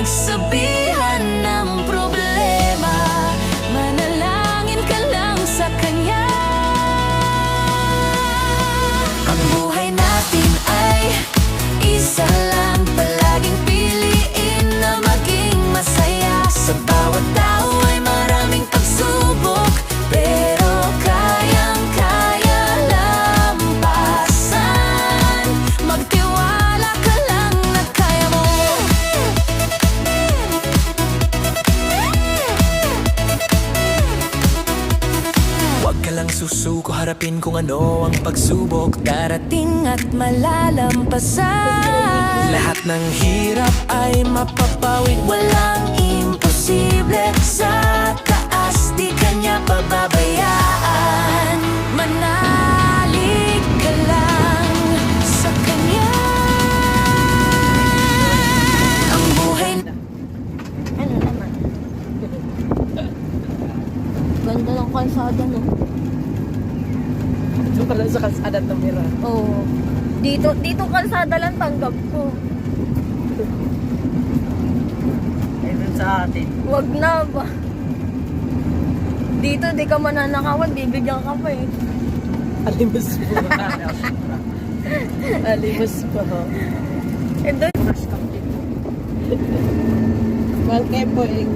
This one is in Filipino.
magsabihan ng problema. Manalangin ka lang sa Kanya. Ang buhay natin ay isa lang, palaging piliin na maging masaya. Sa bawat tao ay maraming pagsubok, pero kayang-kaya lampasan. Magtiwala ka lang na kaya mo. Huwag ka lang susuko, harapin kung ano ang pagsubok darating at malalampasan. Lahat ng hirap ay mapapawid, walang imposible. Sa taas di Kanya pababayaan. Manalig ka lang sa Kanya. Ang buhay Ano naman? Ganda ng kalsada, no? Ito pala sa kalsada tumira. Oo. Dito kalsada lang tanggap ko. Ayun sa atin. Wag na ba? Dito di ka mananakawan, bibigyan ka pa eh. Alimos po. Alimos po. And then, Well, kayo po eh.